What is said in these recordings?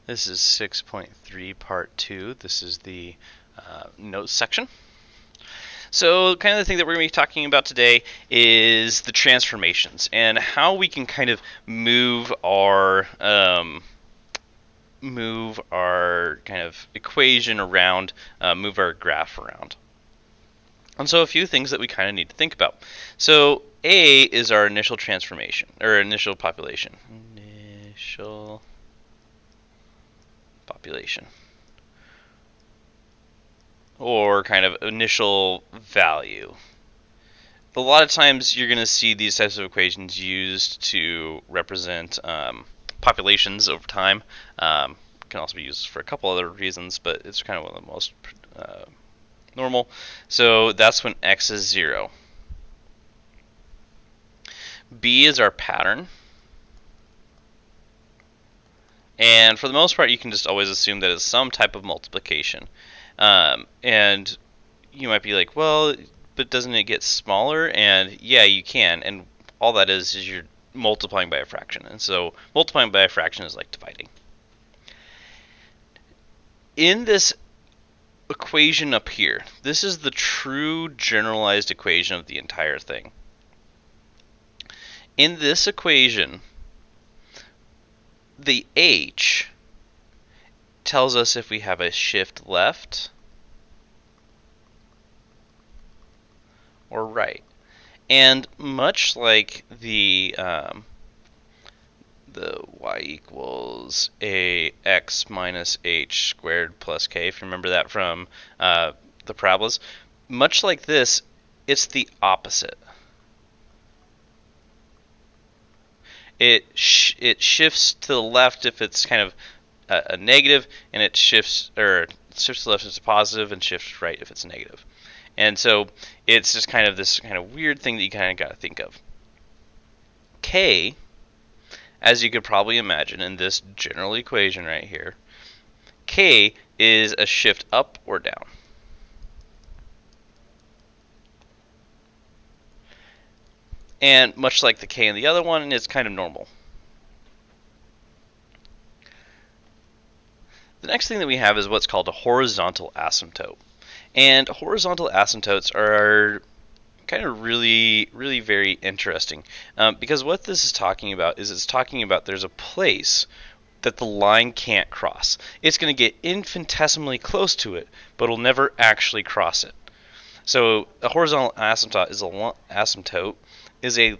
This is 6.3 part 2. This is the notes section. So kind of the thing that we're going to be talking about today is the transformations and how we can kind of move our kind of equation around, move our graph around. And so a few things that we kind of need to think about. So A is our initial transformation, or initial population. Initial population. Or kind of initial value. A lot of times you're going to see these types of equations used to represent populations over time. Can also be used for a couple other reasons, but it's kind of one of the most normal. So that's when x is 0. B is our pattern. And for the most part, you can just always assume that it's some type of multiplication. And you might be like, well, but doesn't it get smaller? And yeah, you can. And all that is you're multiplying by a fraction. And so multiplying by a fraction is like dividing. In this equation up here, this is the true generalized equation of the entire thing. In this equation, the h tells us if we have a shift left or right. And much like the y equals a x minus h squared plus k, if you remember that from the parabolas, much like this, it's the opposite. It shifts to the left if it's kind of a negative, and it shifts to the left if it's a positive, and shifts right if it's negative. And so it's just kind of this kind of weird thing that you kind of got to think of. K, as you could probably imagine in this general equation right here, K is a shift up or down. And much like the K in the other one, it's kind of normal. The next thing that we have is what's called a horizontal asymptote. And horizontal asymptotes are kind of really very interesting, because what this is talking about is it's talking about there's a place that the line can't cross. It's going to get infinitesimally close to it, but it'll never actually cross it. So a horizontal asymptote is a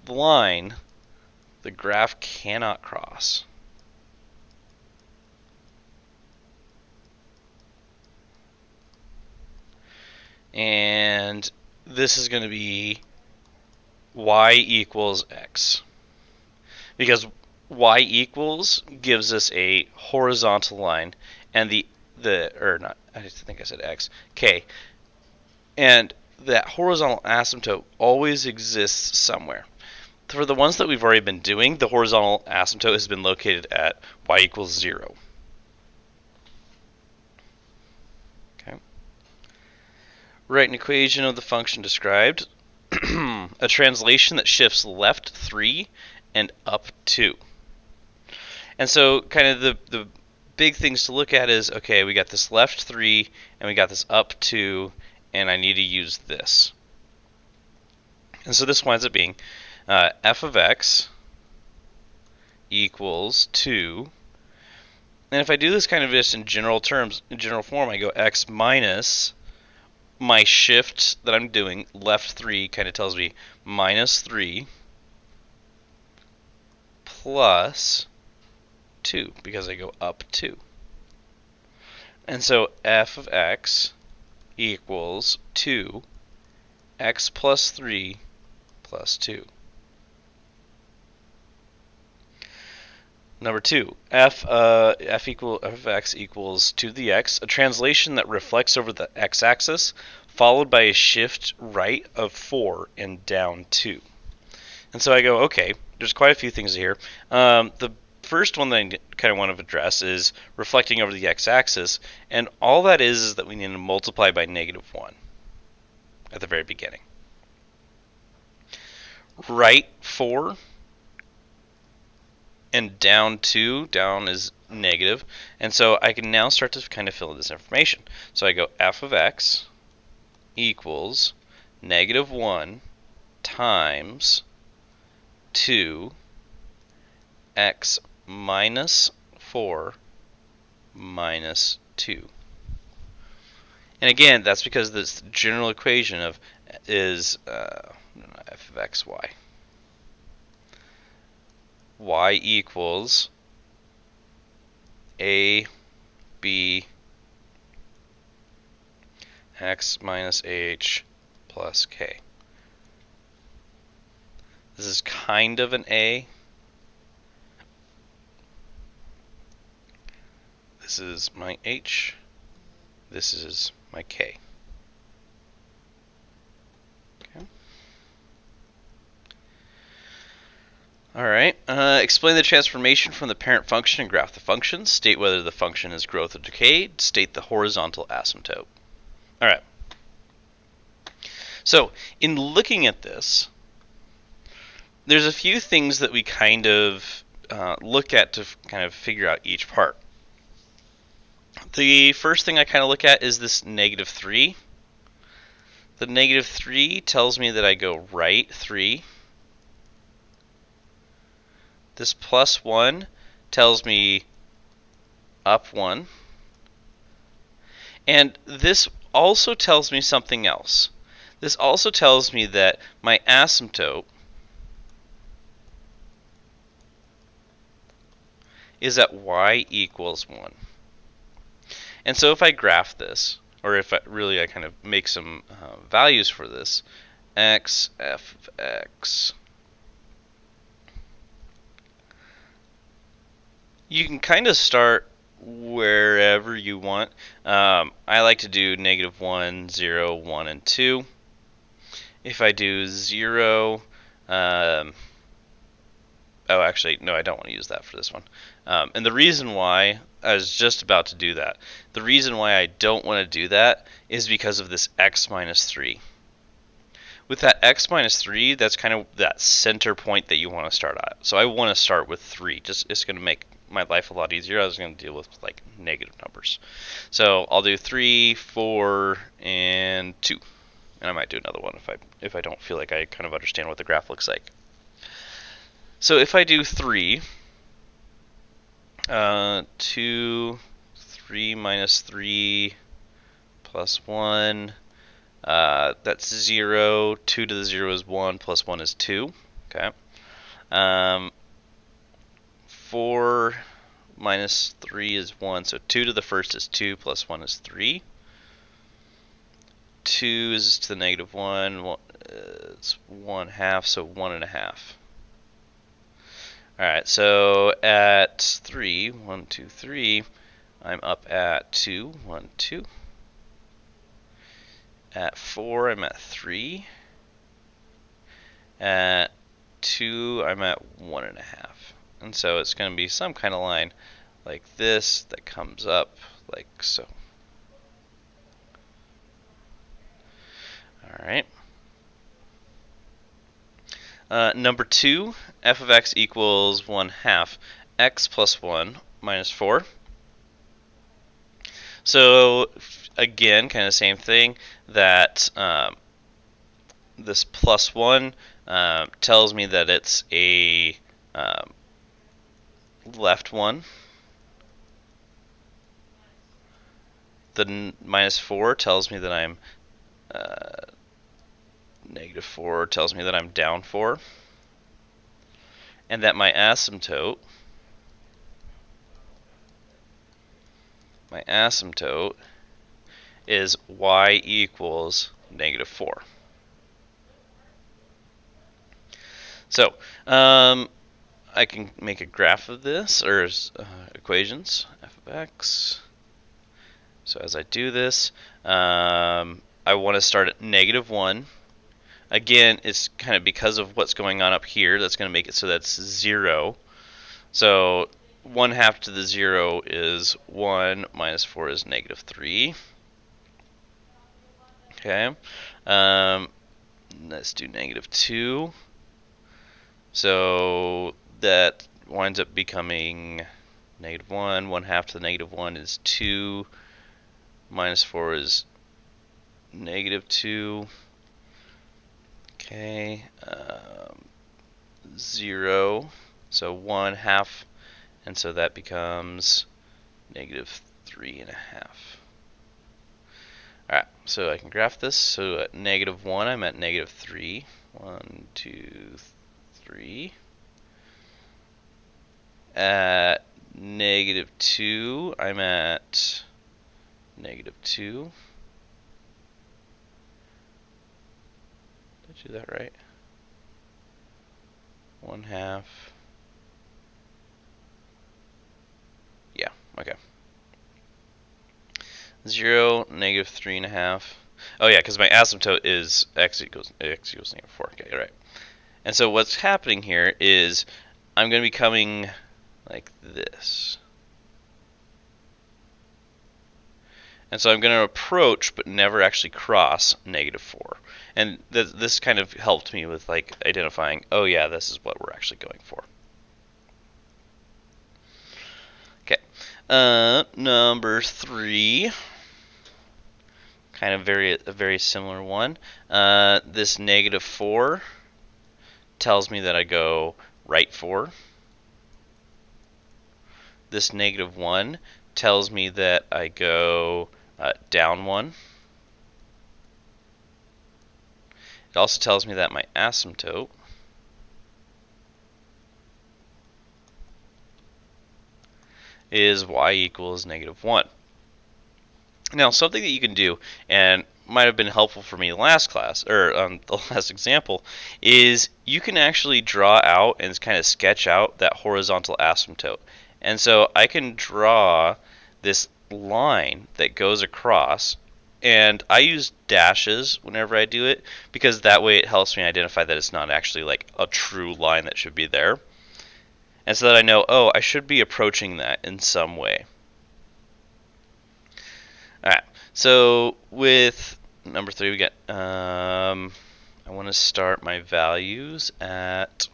line the graph cannot cross. And this is going to be y equals x. Because y equals gives us a horizontal line, and I think I said x, k. And that horizontal asymptote always exists somewhere. For the ones that we've already been doing, the horizontal asymptote has been located at y equals 0. Okay. Write an equation of the function described. A translation that shifts left 3 and up 2. And so kind of the big things to look at is, okay, we got this left 3 and we got this up 2, and I need to use this. And so this winds up being f of x equals 2. And if I do this kind of just in general terms, in general form, I go x minus my shift that I'm doing, left 3 kind of tells me minus 3 plus 2, because I go up 2. And so f of x equals 2 x plus 3 plus 2. Number 2, f of x equals 2 to the x, a translation that reflects over the x-axis, followed by a shift right of 4 and down 2. And so I go, okay, there's quite a few things here. The first one that I kind of want to address is reflecting over the x-axis, and all that is that we need to multiply by -1 at the very beginning. Right 4 and down 2, down is negative, and so I can now start to kind of fill in this information. So I go f of x equals negative 1 times 2 x minus 4 minus 2. And again, that's because this general equation of is f of x, y. Y equals a, b, x minus h plus k. This is kind of an a. This is my h. This is my k. Okay. All right. Explain the transformation from the parent function and graph the function. State whether the function is growth or decay. State the horizontal asymptote. All right. So in looking at this, there's a few things that we kind of look at to kind of figure out each part. The first thing I kind of look at is this negative 3. The negative 3 tells me that I go right 3. This plus 1 tells me up 1. And this also tells me something else. This also tells me that my asymptote is at y equals 1. And so if I graph this, or if I kind of make some values for this, x, f of x, you can kind of start wherever you want. I like to do negative 1, 0, 1, and 2. If I do 0, oh, actually, no, I don't want to use that for this one. And the reason why, I was just about to do that. The reason why I don't want to do that is because of this x minus 3. With that x minus 3, that's kind of that center point that you want to start at. So I want to start with 3. It's going to make my life a lot easier. I was going to deal with like negative numbers. So I'll do 3, 4, and 2. And I might do another one if I don't feel like I kind of understand what the graph looks like. So if I do 3, 2, 3 minus 3 plus 1, that's 0. 2 to the 0 is 1, plus 1 is 2. Okay. 4 minus 3 is 1, so 2 to the first is 2, plus 1 is 3. 2 is to the negative 1, it's 1/2, so 1.5. Alright, so at 3, 1, 2, 3, I'm up at 2, 1, 2. At 4, I'm at 3. At 2, I'm at 1.5. And so it's going to be some kind of line like this that comes up like so. Alright. Number 2, f of x equals 1/2 x plus 1 minus 4. So again, kind of same thing, that this plus 1 tells me that it's a left 1. The minus 4 tells me that I'm negative 4 tells me that I'm down 4. And that my asymptote is y equals negative 4. So I can make a graph of this, or equations, f of x. So as I do this, I want to start at negative 1. Again, it's kind of because of what's going on up here, that's going to make it so that's 0. So 1/2 to the 0 is 1, minus 4 is negative 3. Okay. Let's do negative 2. So that winds up becoming -1. 1/2 to the -1 is 2. -4 is -2. Okay. 0. So 1/2. And so that becomes -3.5. Alright, so I can graph this. So at -1, I'm at -3. 1, 2, 3. At -2, I'm at -2. Did I do that right? 1/2. Yeah, okay. 0, -3.5. Oh yeah, because my asymptote is x equals -4. Okay, right. And so what's happening here is I'm going to be coming like this. And so I'm going to approach but never actually cross -4. And this kind of helped me with like identifying, oh yeah, this is what we're actually going for. Okay. Number 3. Kind of a very similar one. This -4 tells me that I go right 4. This -1 tells me that I go down 1. It also tells me that my asymptote is y equals -1. Now, something that you can do, and might have been helpful for me in last class, or the last example, is you can actually draw out and kind of sketch out that horizontal asymptote. And so I can draw this line that goes across, and I use dashes whenever I do it, because that way it helps me identify that it's not actually like a true line that should be there. And so that I know, oh, I should be approaching that in some way. Alright, so with number 3 we get, I want to start my values at,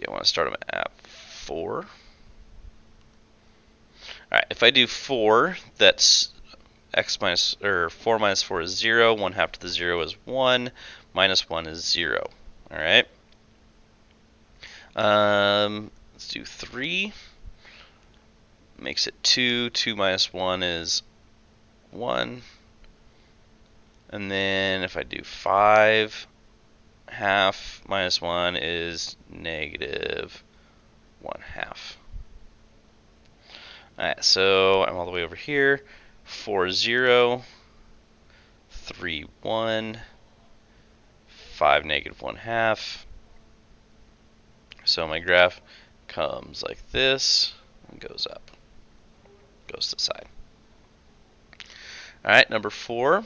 I want to start them at 4. Alright, if I do 4, that's x minus, or 4 minus 4 is 0, 1/2 to the 0 is 1, -1 is 0. Alright. Let's do 3. Makes it 2. 2 minus 1 is 1. And then if I do 5, half minus 1 is -1/2. Alright, so I'm all the way over here. 4, 0. 3, 1. 5, -1/2. So my graph comes like this and goes up. Goes to the side. Alright, number 4.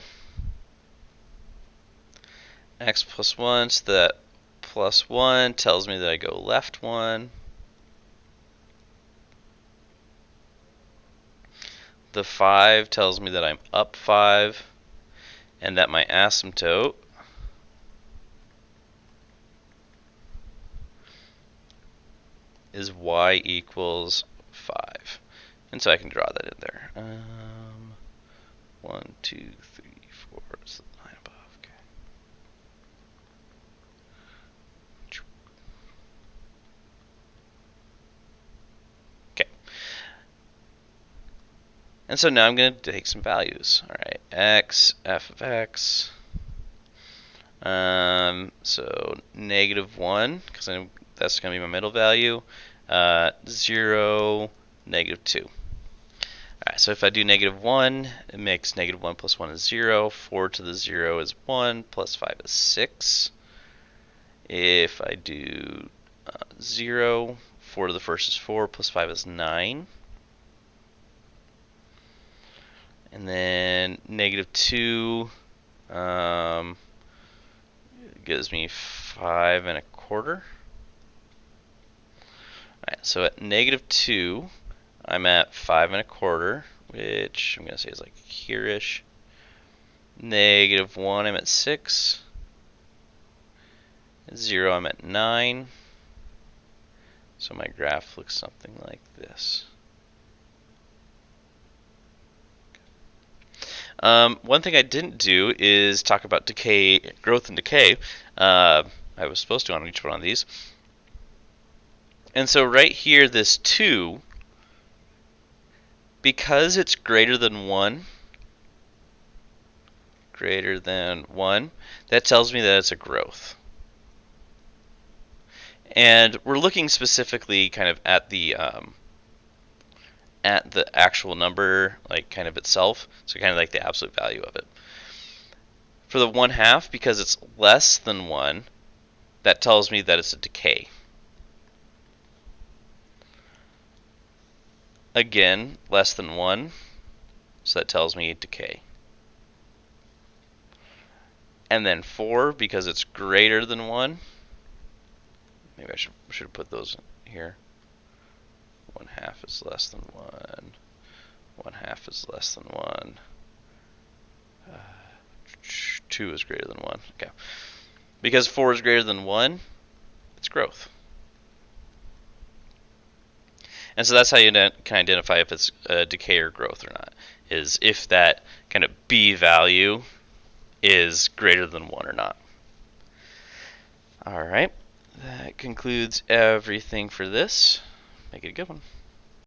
X plus 1, so that plus 1 tells me that I go left 1. The 5 tells me that I'm up 5, and that my asymptote is y equals 5. And so I can draw that in there. 1, 2, 3, 4, it's the line above. Okay. Okay. And so now I'm going to take some values. All right, x, f of x. So -1, because that's going to be my middle value. 0, -2. Alright, so if I do -1, it makes -1 plus 1 is 0. 4 to the 0 is 1, plus 5 is 6. If I do 0, 4 to the first is 4, plus 5 is 9. And then -2 gives me 5.25. Alright, so at -2, I'm at 5.25, which I'm going to say is like here-ish. -1, I'm at 6. 0, I'm at 9. So my graph looks something like this. One thing I didn't do is talk about decay, growth and decay. I was supposed to on each one of these. And so right here, this 2, because it's greater than 1, that tells me that it's a growth. And we're looking specifically kind of at the actual number, like kind of itself, so kind of like the absolute value of it. For the 1/2, because it's less than 1, that tells me that it's a decay. Again, less than 1, so that tells me decay. And then 4, because it's greater than 1. Maybe I should have put those here. 1/2 is less than 1. 1/2 is less than 1. 2 is greater than 1. Okay. Because 4 is greater than 1, it's growth. And so that's how you can identify if it's decay or growth or not, is if that kind of B value is greater than 1 or not. All right. That concludes everything for this. Make it a good one.